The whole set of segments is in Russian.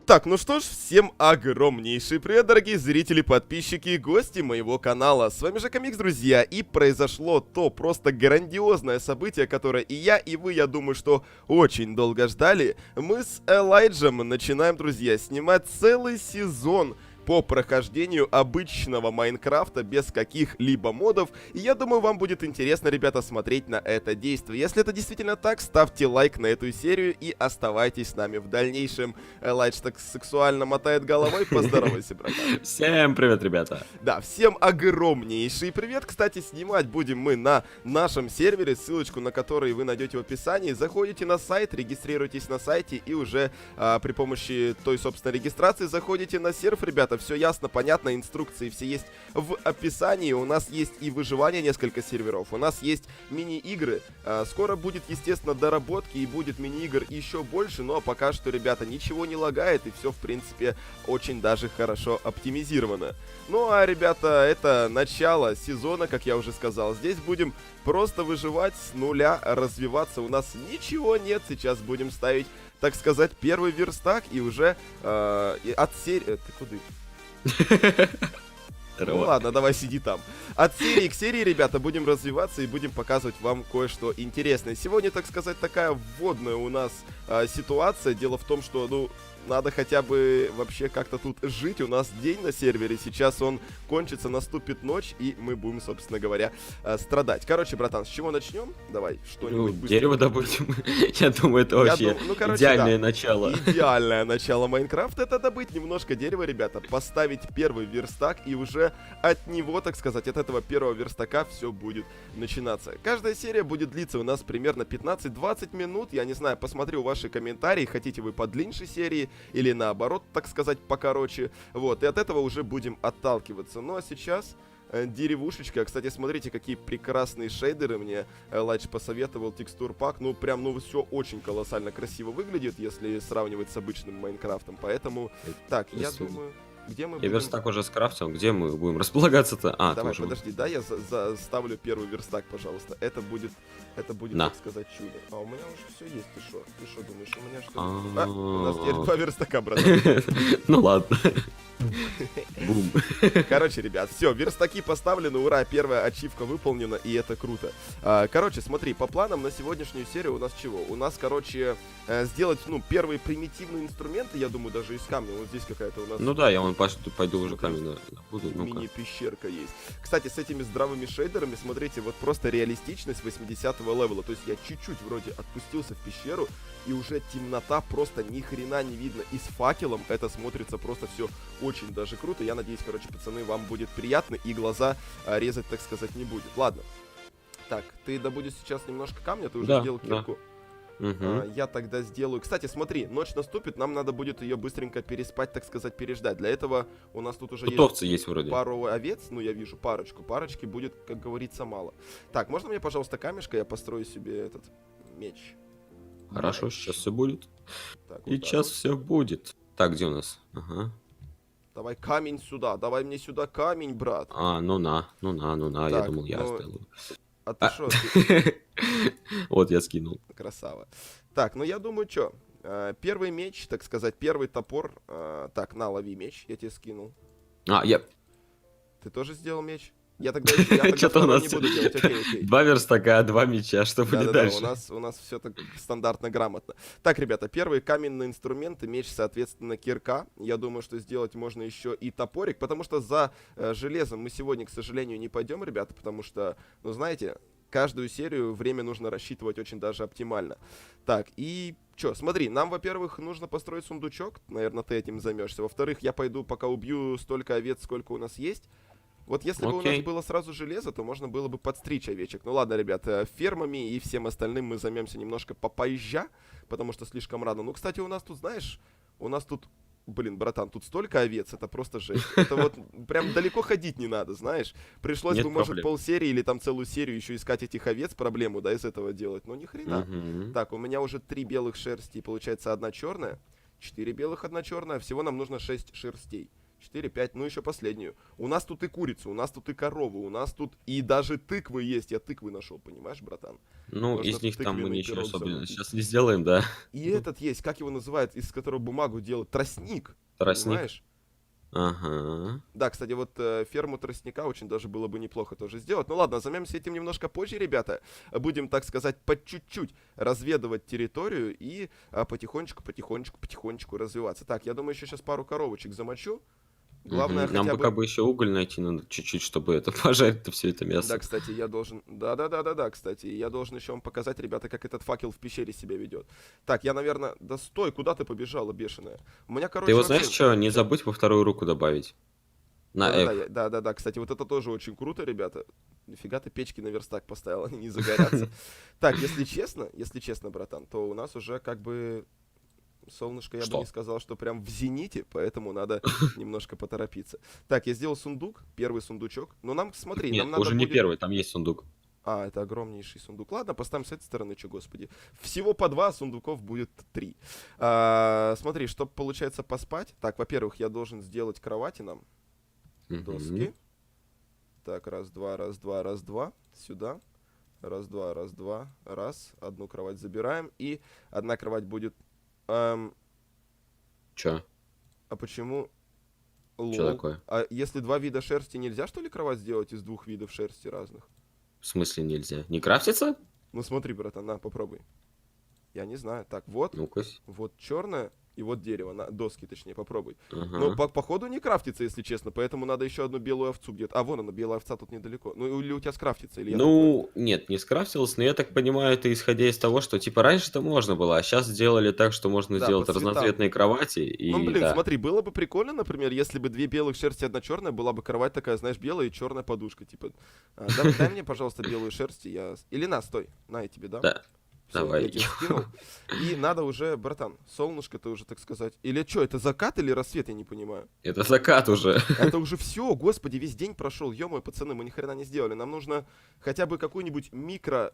Так, ну что ж, всем огромнейший привет, дорогие зрители, подписчики и гости моего канала. С вами же Комикс, друзья, и произошло то просто грандиозное событие, которое и я, и вы, я думаю, что очень долго ждали. Мы с Элайджем начинаем, друзья, снимать целый сезон по прохождению обычного Майнкрафта без каких-либо модов. И я думаю, вам будет интересно, ребята, смотреть на это действие. Если это действительно так, ставьте лайк на эту серию и оставайтесь с нами в дальнейшем. Элайдж так сексуально мотает головой. Поздоровайся, братан. Всем привет, ребята. Да, всем огромнейший привет. Кстати, снимать будем мы на нашем сервере, ссылочку на который вы найдете в описании. Заходите на сайт, регистрируйтесь на сайте и уже при помощи той, собственно, регистрации заходите на серф, ребята. Все ясно, понятно, инструкции все есть в описании. У нас есть и выживание несколько серверов, у нас есть мини-игры. Скоро будет, естественно, доработки и будет мини-игр еще больше, но пока что, ребята, ничего не лагает и все, в принципе, очень даже хорошо оптимизировано. Ну а, ребята, это начало сезона, как я уже сказал. Здесь будем просто выживать с нуля, развиваться. У нас ничего нет, сейчас будем ставить, так сказать, первый верстак и уже от серии... Ты куда? Ну ладно, давай сиди там. От серии к серии, ребята, будем развиваться и будем показывать вам кое-что интересное. Сегодня, так сказать, такая вводная у нас ситуация. Дело в том, что, ну, надо хотя бы вообще как-то тут жить. У нас день на сервере, сейчас он кончится, наступит ночь, и мы будем, собственно говоря, страдать. Короче, братан, с чего начнем? Давай, что-нибудь быстро. Дерево добудем. Я думаю, это вообще идеальное начало. Идеальное начало Майнкрафта — это добыть немножко дерева, ребята, поставить первый верстак, и уже от него, так сказать, от этого первого верстака все будет начинаться. Каждая серия будет длиться у нас примерно 15-20 минут. Я не знаю, посмотрю ваши комментарии, хотите вы по длинней серии или наоборот, так сказать, покороче. Вот, и от этого уже будем отталкиваться. Ну а сейчас деревушечка. Кстати, смотрите, какие прекрасные шейдеры мне Элайдж посоветовал, текстур-пак. Ну, прям, ну, все очень колоссально красиво выглядит, если сравнивать с обычным Майнкрафтом. Поэтому, так, я думаю... Где мы будем... верстак уже скрафтил, где мы будем располагаться-то? Давай, подожди, да, я ставлю первый верстак, пожалуйста. Это будет, так сказать, чудо. А у меня уже все есть, ты что думаешь, у меня что? У нас теперь два верстака, брат. Ну ладно. Бум. Короче, ребят, все, верстаки поставлены, ура, первая ачивка выполнена, и это круто. Короче, смотри, по планам на сегодняшнюю серию у нас чего? У нас, короче, сделать, ну, первые примитивные инструменты, я думаю, даже из камня. Вот здесь какая-то у нас... Ну да, я вон пойду уже камень буду. Мини-пещерка есть. Кстати, с этими здравыми шейдерами, смотрите, вот просто реалистичность 80-го левела. То есть я чуть-чуть вроде отпустился в пещеру, и уже темнота, просто ни хрена не видно. И с факелом это смотрится просто все очень даже круто. Я надеюсь, короче, пацаны, вам будет приятно и глаза резать, так сказать, не будет. Ладно. Так, ты добудешь сейчас немножко камня, ты уже сделал кирку. Я тогда сделаю... Кстати, смотри, ночь наступит, нам надо будет ее быстренько переспать, так сказать, переждать. Для этого у нас тут уже есть вроде. Пару овец, ну я вижу парочку. Парочки будет, как говорится, мало. Так, можно мне, пожалуйста, камешка? Я построю себе этот меч. Хорошо, сейчас все будет. Так, и сейчас все будет. Так, где у нас? Ага. Давай камень сюда, давай мне сюда камень, брат. Ну на, так, я думал, я сделаю. А ты что? Вот я скинул. Красава. Так, ну я думаю, что? Первый меч, так сказать, первый топор. Так, на, лови меч, я тебе скинул. Ты тоже сделал меч? Я тогда что-то у нас не буду делать, окей. Два верстака, два меча, что будет дальше? У нас все так стандартно, грамотно. Так, ребята, первые каменные инструменты, меч, соответственно, кирка. Я думаю, что сделать можно еще и топорик, потому что за железом мы сегодня, к сожалению, не пойдем, ребята, потому что, ну, знаете, каждую серию время нужно рассчитывать очень даже оптимально. Так, и что, смотри, нам, во-первых, нужно построить сундучок, наверное, ты этим займешься. Во-вторых, я пойду пока убью столько овец, сколько у нас есть. Вот если бы у нас было сразу железо, то можно было бы подстричь овечек. Ну ладно, ребята, фермами и всем остальным мы займемся немножко попозже, потому что слишком рано. Ну, кстати, у нас тут, знаешь, блин, братан, тут столько овец, это просто жесть. Это вот прям далеко ходить не надо, знаешь. Пришлось бы, может, полсерии или там целую серию еще искать этих овец, проблему, да, из этого делать. Но ни хрена. Так, у меня уже 3 белых шерсти, получается, 1 черная. 4 белых, 1 черная. Всего нам нужно 6 шерстей. 4, 5, ну еще последнюю. У нас тут и курица, у нас тут и корова, у нас тут и даже тыквы есть. Я тыквы нашел, понимаешь, братан? Ну, Можно из них там мы тыквенный ничего пирог особенного замутить. сейчас не сделаем, да. И этот есть, как его называют, из которого бумагу делают? Тростник, Тростник. понимаешь? Ага. Да, кстати, вот ферму тростника очень даже было бы неплохо тоже сделать. Ну ладно, займемся этим немножко позже, ребята. Будем, так сказать, по чуть-чуть разведывать территорию и потихонечку развиваться. Так, я думаю, еще сейчас пару коровочек замочу. Главное, Мгм. Нам хотя пока бы... бы еще уголь найти надо чуть-чуть, чтобы это пожарить-то все это Да, мясо. кстати, я должен... Да, кстати, я должен еще вам показать, ребята, как этот факел в пещере себя ведет. Так, я, наверное... Да стой, куда ты побежала, бешеная? У меня, Ты короче, вот знаешь вообще... что, не Чё? забудь во вторую руку добавить. На Да-да-да, F. да-да-да, кстати, вот это тоже очень круто, ребята. Нифига ты печки на верстак поставил, они не загорятся. Так, если честно, братан, то у нас уже как бы солнышко, я бы не Что? сказал, что прям в зените, поэтому надо немножко поторопиться. Так, я сделал сундук, первый сундучок. Но нам, смотри, нам Нет, надо уже не будет... первый, там есть сундук. А, это огромнейший сундук. Ладно, поставим с этой стороны, что, господи. Всего по 2 сундуков будет 3. Смотри, чтобы, получается, поспать. Так, во-первых, я должен сделать кровати нам. Мгм. Доски. Так, раз, два, раз, два, раз, два. Сюда. Раз, два, раз, два. Раз. Одну кровать забираем. И одна кровать будет... Чё? А почему... Чё Лол. такое? А если два вида шерсти, нельзя, что ли, кровать сделать из двух видов шерсти разных? В смысле нельзя? Не крафтится? Ну смотри, братан, на, попробуй. Я не знаю. Так, вот. Ну-ка. Вот черное и вот дерево. На, доски, точнее, попробуй. Ага. Ну, походу не крафтится, если честно. Поэтому надо еще одну белую овцу где-то. А, вон она, белая овца тут недалеко. Ну, или у тебя скрафтится, или я тупой? Ну, нет, не скрафтилось, но я так понимаю, это исходя из того, что типа раньше-то можно было, а сейчас сделали так, что можно Да, сделать по цветам. разноцветные кровати, Ну, и блин, да. смотри, было бы прикольно, например, если бы две белых шерсти, одна черная, была бы кровать такая, знаешь, белая и черная подушка, типа. Дай мне, пожалуйста, белую шерсть, и я... Или на, стой, на, я тебе дам. Да, Все, я давай. тебе скинул. И надо уже, братан, солнышко-то уже, так сказать. Или что, это закат или рассвет, я не понимаю. Это закат уже. Это уже все, господи, весь день прошел. Ё-моё, пацаны, мы ни хрена не сделали. Нам нужно хотя бы какую-нибудь микро...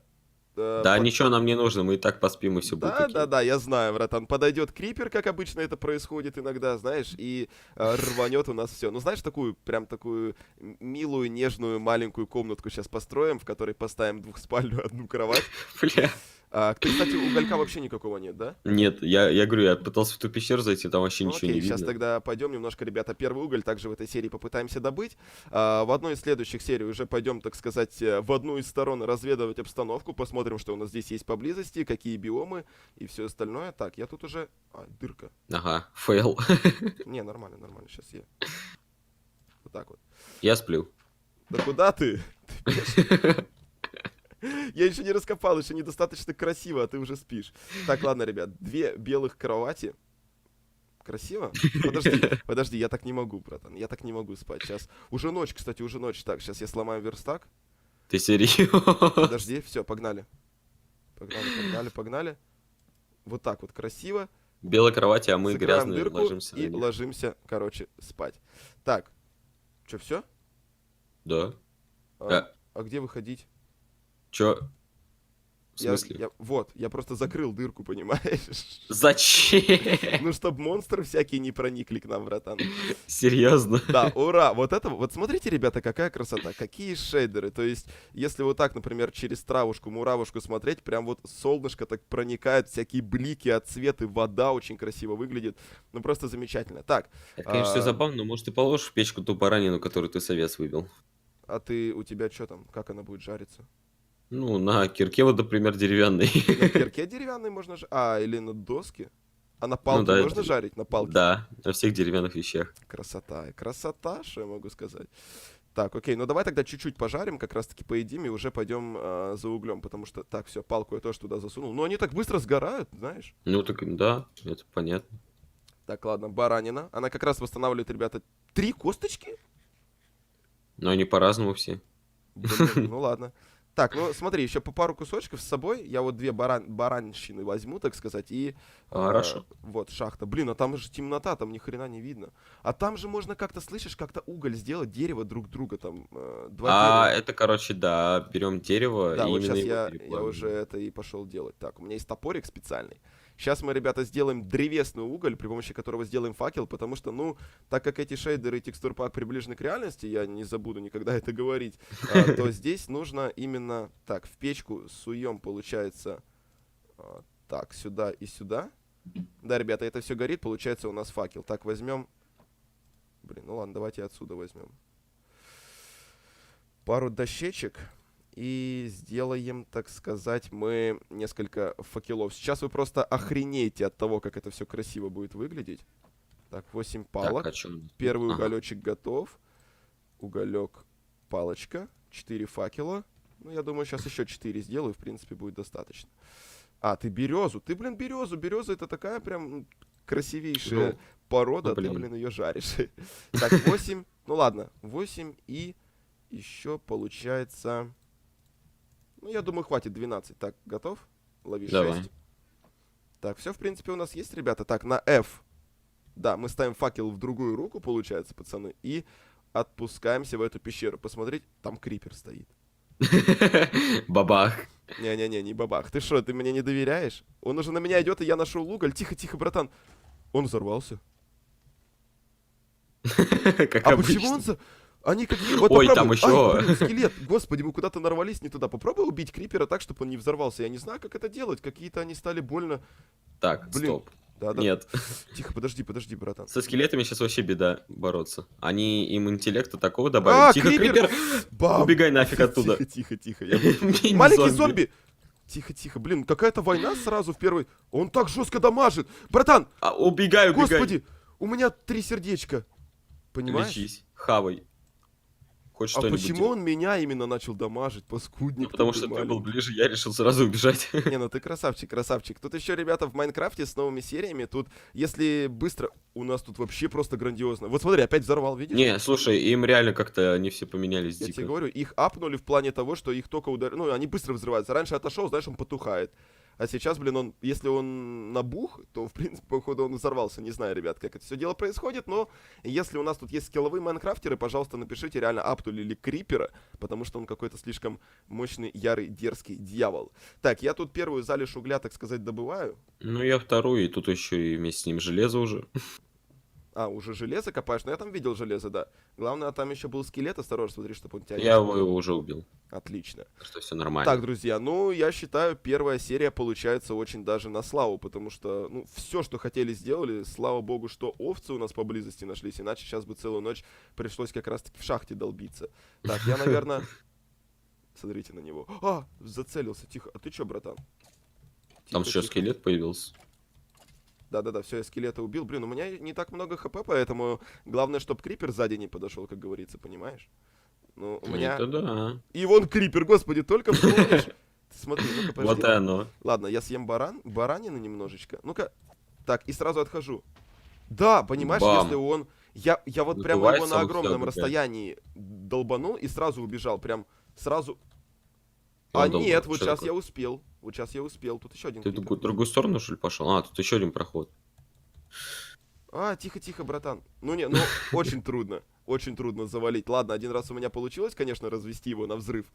Да, ничего нам не нужно, мы и так поспим, и все будет окей. Да, я знаю, братан. Подойдет крипер, как обычно это происходит иногда, знаешь, и рванет у нас все. Ну, знаешь, такую, прям такую милую, нежную, маленькую комнатку сейчас построим, в которой поставим двухспальную одну кровать. Бля. Ты, кстати, уголька вообще никакого нет, да? Нет, я говорю, я пытался в ту пещеру зайти, там вообще Ну ничего окей, не сейчас видно. тогда пойдем немножко, ребята, первый уголь также в этой серии попытаемся добыть. В одной из следующих серий уже пойдем, так сказать, в одну из сторон разведывать обстановку, посмотрим, что у нас здесь есть поблизости, какие биомы и все остальное. Так, я тут уже... дырка. Ага, фейл. Не, нормально, сейчас я... Вот так вот. Я сплю. Да куда ты? Я еще не раскопал, еще недостаточно красиво, а ты уже спишь. Так, ладно, ребят, две белых кровати. Красиво? Подожди, я так не могу, братан. Я так не могу спать. Сейчас. Уже ночь, кстати, уже ночь. Так, сейчас я сломаю верстак. Ты серьезно? Подожди, все, погнали. Погнали. Вот так вот красиво. Белой кровати, а мы Закрываем грязные дырку ложимся и на них. ложимся, короче, спать. Так. Че, все? Да. А где выходить? Чё? В смысле? Вот, я просто закрыл дырку, понимаешь? Зачем? Ну, чтобы монстры всякие не проникли к нам, братан. Серьезно? Да, ура! Вот это, вот смотрите, ребята, какая красота, какие шейдеры. То есть, если вот так, например, через травушку, муравушку смотреть, прям вот солнышко так проникает, всякие блики, отцветы, вода очень красиво выглядит. Ну, просто замечательно. Так. Это, конечно, все забавно, но может ты положишь в печку ту баранину, которую ты с овец выбил? А у тебя что там? Как она будет жариться? Ну, на кирке вот, например, деревянной. На кирке деревянной можно жарить? Или на доске? А на палке да, можно жарить? На палке? Да, на всех деревянных вещах. Красота, что я могу сказать. Так, окей, ну давай тогда чуть-чуть пожарим, как раз-таки поедим, и уже пойдем за углем, потому что... Так, все, палку я тоже туда засунул. Но они так быстро сгорают, знаешь? Ну, так, да, это понятно. Так, ладно, баранина. Она как раз восстанавливает, ребята, 3 косточки? Но они по-разному все. Блин, ну ладно. Так, ну смотри, еще по пару кусочков с собой. Я вот 2 баранщины возьму, так сказать, и... Хорошо. Вот, шахта. Блин, а там же темнота, там ни хрена не видно. А там же можно как-то, слышишь, как-то уголь сделать, дерево друг друга, там, 2 дерева. Это, короче, да, берем дерево Да, и вот именно сейчас его я переплавим. уже это и пошел делать. Так, у меня есть топорик специальный. Сейчас мы, ребята, сделаем древесный уголь, при помощи которого сделаем факел, потому что, ну, так как эти шейдеры и текстурпак приближены к реальности, я не забуду никогда это говорить, то здесь нужно именно, так, в печку суем, получается, так, сюда и сюда. Да, ребята, это все горит, получается у нас факел. Так, возьмем, блин, ну ладно, давайте отсюда возьмем пару дощечек. И сделаем, так сказать, мы несколько факелов. Сейчас вы просто охренеете от того, как это все красиво будет выглядеть. Так, 8 палок. Так, а чё? Первый Ага. уголечек готов. Уголек, палочка. 4 факела. Ну, я думаю, сейчас еще 4 сделаю. В принципе, будет достаточно. А, ты березу. Ты, блин, березу. Береза это такая прям красивейшая Ну, порода. ну, Ты, блин. блин, ее жаришь. Так, 8. Ну, ладно. 8 и еще получается... Ну, я думаю, хватит 12. Так, готов? Лови 6. Давай. Так, все, в принципе, у нас есть, ребята. Так, на F. Да, мы ставим факел в другую руку, получается, пацаны. И отпускаемся в эту пещеру. Посмотреть, там крипер стоит. Бабах. Не-не-не, не бабах. Ты что, ты мне не доверяешь? Он уже на меня идет, и я нашел уголь. Тихо-тихо, братан. Он взорвался. Как А почему он... обычно. Они какие... Вот Ой, попробуй. там Ай, еще. блин, скелет. Господи, мы куда-то нарвались не туда. Попробуй убить крипера так, чтобы он не взорвался. Я не знаю, как это делать. Какие-то они стали больно... Так, Блин. стоп. Да-да. Нет. Тихо, подожди, братан. Со скелетами сейчас вообще беда бороться. Они им интеллекта такого добавили. Тихо, крипер! крипер! Бам! Убегай нафиг оттуда. Тихо. Маленький Мини-зомби. зомби! Тихо. Блин, какая-то война сразу в первой. Он так жестко дамажит. Братан! Убегай. Господи! У меня 3 сердечка. Понимаешь? Лечись. Хавай. Хоть А что-нибудь почему делай. он меня именно начал дамажить, паскудник? Ну, потому что ты был ближе, я решил сразу убежать. Не, ну ты красавчик. Тут еще, ребята, в Майнкрафте с новыми сериями, тут, если быстро... У нас тут вообще просто грандиозно. Вот смотри, опять взорвал, видишь? Не, слушай, им реально как-то они все поменялись Я тебе дико. говорю, их апнули в плане того, что их только ударили. Ну, они быстро взрываются. Раньше отошел, знаешь, он потухает. А сейчас, блин, он, если он набух, то, в принципе, походу, он взорвался. Не знаю, ребят, как это все дело происходит, но если у нас тут есть скилловые майнкрафтеры, пожалуйста, напишите, реально апнули ли крипера, потому что он какой-то слишком мощный, ярый, дерзкий дьявол. Так, я тут первую залежь угля, так сказать, добываю. Ну, я вторую, и тут еще и вместе с ним железо уже. А, уже железо копаешь? Ну, я там видел железо, да. Главное, там еще был скелет, осторожно, смотри, чтобы он тебя не Я съел. его уже убил. Отлично. Что все нормально. Так, друзья, ну, я считаю, первая серия получается очень даже на славу, потому что, ну, все, что хотели, сделали. Слава богу, что овцы у нас поблизости нашлись, иначе сейчас бы целую ночь пришлось как раз-таки в шахте долбиться. Так, я, наверное... Смотрите на него. А, зацелился, тихо. А ты чё, братан? Там Тихо, еще скелет появился. Да-да-да, все, я скелета убил. Блин, у меня не так много хп, поэтому главное, чтобы крипер сзади не подошел, как говорится, понимаешь? Ну, у меня... Это да. И вон крипер, господи, только вспомнишь. Смотри, ну-ка, подожди. Вот и оно. Ладно, я съем баранины немножечко. Ну-ка. Так, и сразу отхожу. Да, понимаешь, Бам. если он... Я вот прямо его Надувается, на вот огромном всё, расстоянии долбанул и сразу убежал. Прям сразу... И он А долбан. нет, вот Что сейчас такое? я успел. Вот сейчас я успел. Тут еще один Ты в крипер. другую сторону, что ли, пошел? А, тут еще один проход. А, тихо, братан. Ну не, ну очень трудно. Очень трудно завалить. Ладно, один раз у меня получилось, конечно, развести его на взрыв,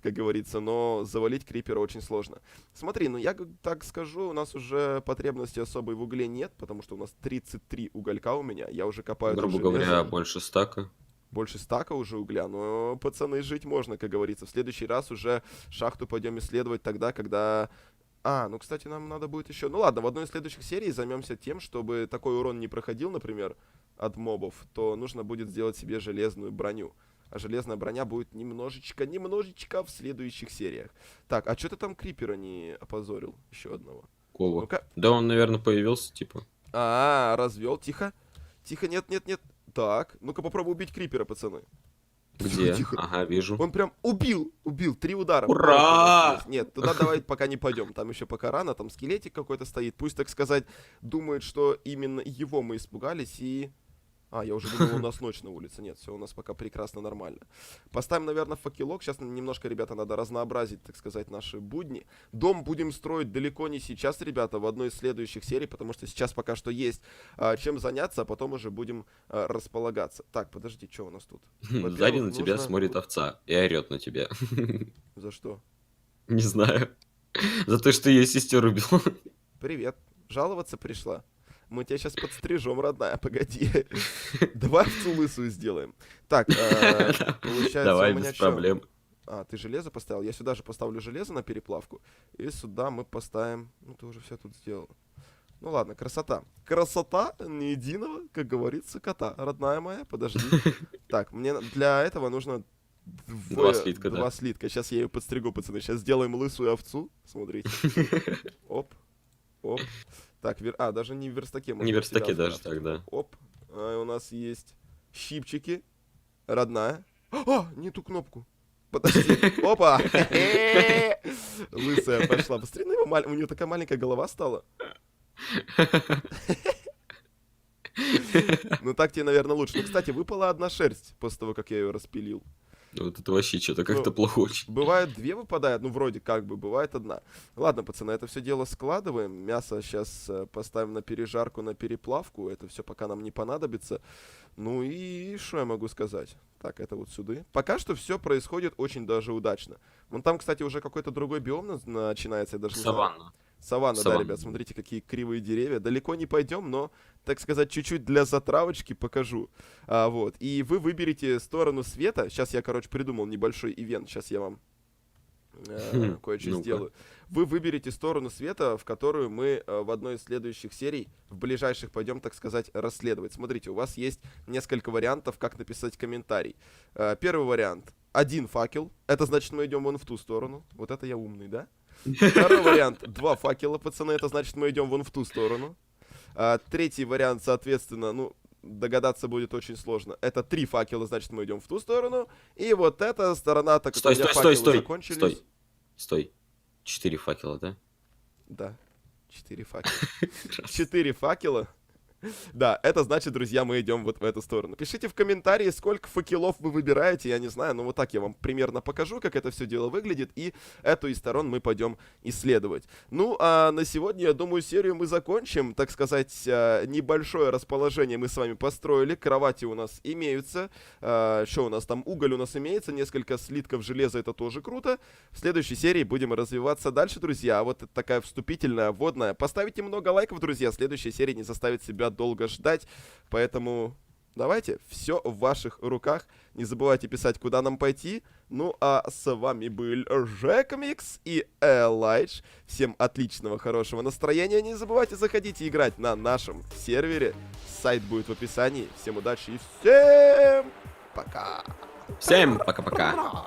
как говорится, но завалить крипера очень сложно. Смотри, ну я так скажу, у нас уже потребности особой в угле нет, потому что у нас 33 уголька у меня. Я уже копаю тут Грубо железо. говоря, больше стака. Больше стака уже угля, но, пацаны, жить можно, как говорится. В следующий раз уже шахту пойдем исследовать тогда, когда... А, ну, кстати, нам надо будет еще... Ну, ладно, в одной из следующих серий займемся тем, чтобы такой урон не проходил, например, от мобов, то нужно будет сделать себе железную броню. А железная броня будет немножечко в следующих сериях. Так, а что ты там крипера не опозорил? Еще одного. Кого? Ну-ка. Да он, наверное, появился, типа. А, развел, тихо. Тихо, нет. Так, ну-ка попробуй убить крипера, пацаны. Где? Тихо. Ага, вижу. Он прям убил 3 удара. Ура! Нет, туда давай пока не пойдем, там еще пока рано, там скелетик какой-то стоит. Пусть, так сказать, думает, что именно его мы испугались и... А, я уже думал, у нас ночь на улице. Нет, все у нас пока прекрасно, нормально. Поставим, наверное, факелок. Сейчас немножко, ребята, надо разнообразить, так сказать, наши будни. Дом будем строить далеко не сейчас, ребята, в одной из следующих серий, потому что сейчас пока что есть чем заняться, а потом уже будем располагаться. Так, подожди, что у нас тут? Во-первых, Сзади на тебя нужно- смотрит овца и орет на тебя. За что? Не знаю. За то, что ее сестер убил. Привет. жаловаться пришла? Мы тебя сейчас подстрижем, родная, погоди. Давай овцу лысую сделаем. Так, получается, Давай, у меня без что? проблем. А, ты железо поставил? Я сюда же поставлю железо на переплавку. И сюда мы поставим... Ну, ты уже все тут сделал. Ну ладно, красота. Красота не единого, как говорится, кота. Родная моя, подожди. Так, мне для этого нужно... Два слитка, Два да. слитка. Сейчас я ее подстригу, пацаны. Сейчас сделаем лысую овцу. Смотрите. Оп, оп. Так, даже не в верстаке. можно Не у в себя верстаке даже вкрафтить. так, да. Оп. У нас есть щипчики. Родная. А, не ту кнопку. Подожди. Опа. Лысая пошла. Посмотри на его, у нее такая маленькая голова стала. Ну так тебе, наверное, лучше. Ну, кстати, выпала одна шерсть после того, как я ее распилил. Вот это вообще что-то Ну, как-то плохо очень. Бывает две выпадает, ну вроде как бы, бывает одна. Ладно, пацаны, это все дело складываем. Мясо сейчас поставим на пережарку, на переплавку. Это все пока нам не понадобится. Ну и что я могу сказать? Так, это вот сюда. Пока что все происходит очень даже удачно. Вон там, кстати, уже какой-то другой биом начинается, я даже не знаю. Саванна. Саванна, да, Саванна. ребят, смотрите, какие кривые деревья. Далеко не пойдем, но, так сказать, чуть-чуть для затравочки покажу. Вот. И вы выберете сторону света. Сейчас я, короче, придумал небольшой ивент. Сейчас я вам кое-что Ну-ка. сделаю. Вы выберете сторону света, в которую мы в одной из следующих серий, в ближайших, пойдем, так сказать, расследовать. Смотрите, у вас есть несколько вариантов, как написать комментарий. Первый вариант. Один факел. Это значит, мы идем вон в ту сторону. Вот это я умный, да? Второй вариант. 2 факела, пацаны. Это значит, мы идем вон в ту сторону. Третий вариант, соответственно, ну, догадаться будет очень сложно. Это 3 факела, значит, мы идем в ту сторону. И вот эта сторона, так как у Стой, меня стой, факелы стой, стой, закончились. стой, стой. 4 факела, да? Да, 4 факела. 4 факела. Да, это значит, друзья, мы идем вот в эту сторону. Пишите в комментарии, сколько факелов вы выбираете, я не знаю, но вот так я вам примерно покажу, как это все дело выглядит, и эту из сторон мы пойдем исследовать. Ну, а на сегодня, я думаю, серию мы закончим, так сказать, небольшое расположение мы с вами построили, кровати у нас имеются, что у нас там, уголь у нас имеется, несколько слитков железа, это тоже круто. В следующей серии будем развиваться дальше, друзья, а вот такая вступительная, вводная. Поставите много лайков, друзья, следующая серия не заставит себя долго ждать, поэтому давайте, все в ваших руках, не забывайте писать, куда нам пойти. Ну а с вами был Жекомикс и Элайдж. Всем отличного, хорошего настроения, не забывайте заходить и играть на нашем сервере, сайт будет в описании. Всем удачи и всем пока! Всем пока-пока.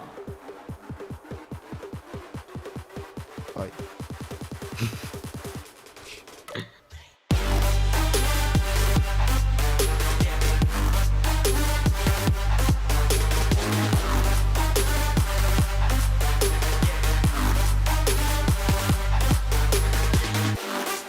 Ай.